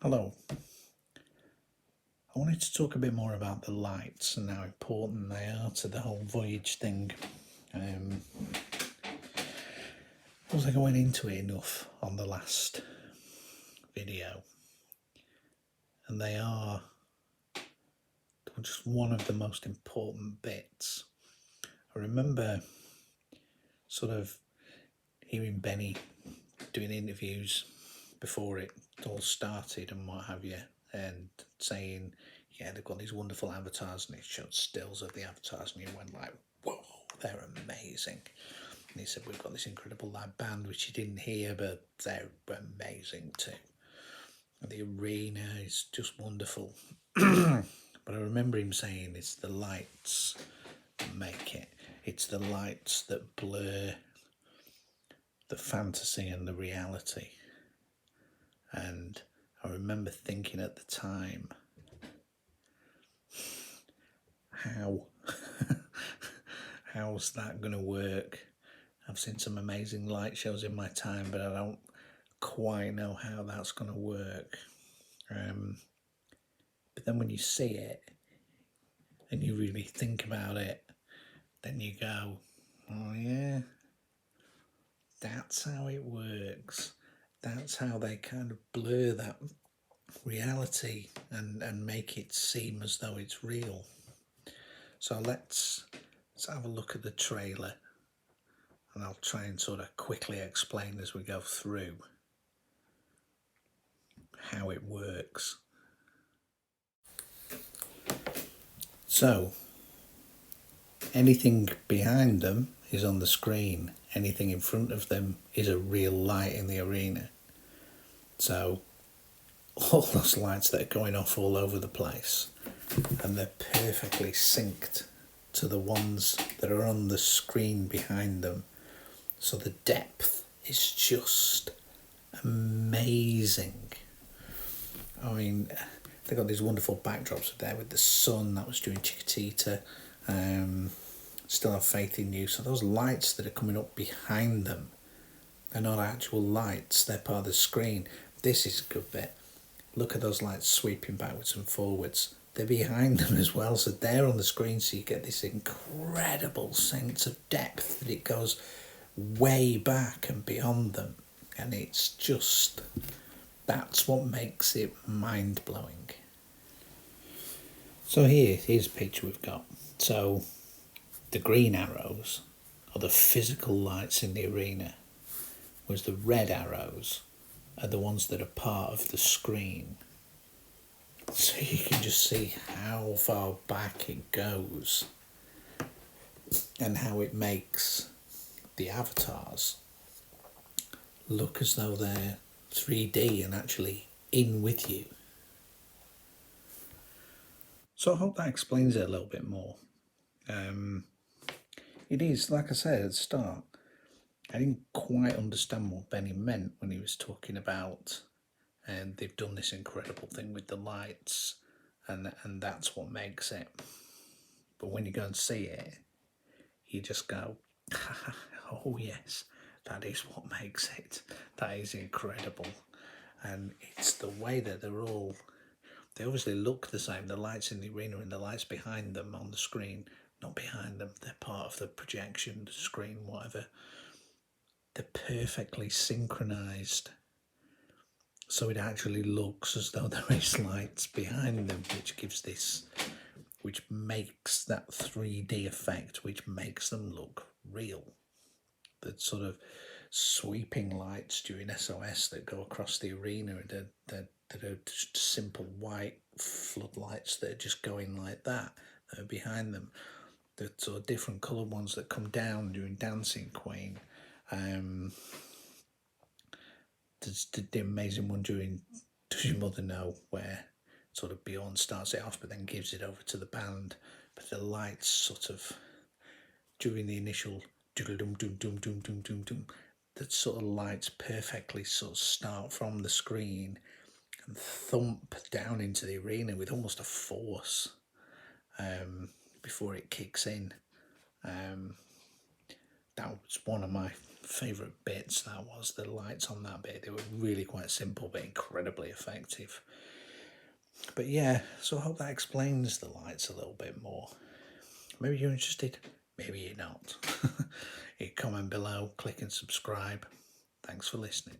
Hello. I wanted to talk a bit more about the lights and how important they are to the whole voyage thing. I was going into it enough on the last video, and they are just one of the most important bits. I remember sort of hearing Benny doing interviews before it all started and what have you, and saying, yeah, they've got these wonderful avatars, and it showed stills of the avatars, and you went like, whoa, they're amazing. And he said, we've got this incredible live band, which you didn't hear, but they're amazing too. And the arena is just wonderful. But I remember him saying it's the lights that make it. It's the lights that blur the fantasy and the reality. And I remember thinking at the time, how's that going to work? I've seen some amazing light shows in my time, but I don't quite know how that's going to work. But then when you see it and you really think about it, then you go, oh yeah, that's how it works. That's how they kind of blur that reality and make it seem as though it's real. So let's have a look at the trailer, and I'll try and sort of quickly explain as we go through how it works. So anything behind them is on the screen. Anything in front of them is a real light in the arena. So all those lights that are going off all over the place, and they're perfectly synced to the ones that are on the screen behind them. So the depth is just amazing. I mean, they got these wonderful backdrops there with the sun. That was during Chiquitita. Still Have Faith in You. So those lights that are coming up behind them are not actual lights. They're part of the screen. This is a good bit. Look at those lights sweeping backwards and forwards. They're behind them as well, so they're on the screen, so you get this incredible sense of depth that it goes way back and beyond them. And it's just, that's what makes it mind-blowing. So here's a picture we've got. So the green arrows are the physical lights in the arena, whereas the red arrows are the ones that are part of the screen. So you can just see how far back it goes and how it makes the avatars look as though they're 3D and actually in with you. So I hope that explains it a little bit more. It is, like I said at the start, I didn't quite understand what Benny meant when he was talking about, and they've done this incredible thing with the lights, and that's what makes it. But when you go and see it, you just go, oh yes, that is what makes it. That is incredible. And it's the way that they obviously look the same, the lights in the arena and the lights behind them on the screen, not behind them, they're part of the projection, the screen, whatever. They're perfectly synchronized, so it actually looks as though there is lights behind them, which makes that 3D effect, which makes them look real. The sort of sweeping lights during SOS that go across the arena, that are just simple white floodlights that are just going like that are behind them. The sort of different coloured ones that come down during Dancing Queen. There's the amazing one during Does Your Mother Know, where sort of Bjorn starts it off but then gives it over to the band. But the lights sort of during the initial doom doom doom doom doom doom doom, that sort of lights perfectly sort of start from the screen and thump down into the arena with almost a force before it kicks in. That was one of my favourite bits. That was the lights on that bit. They were really quite simple but incredibly effective. But yeah, so I hope that explains the lights a little bit more. Maybe you're interested, maybe you're not. You comment below, click and subscribe. Thanks for listening.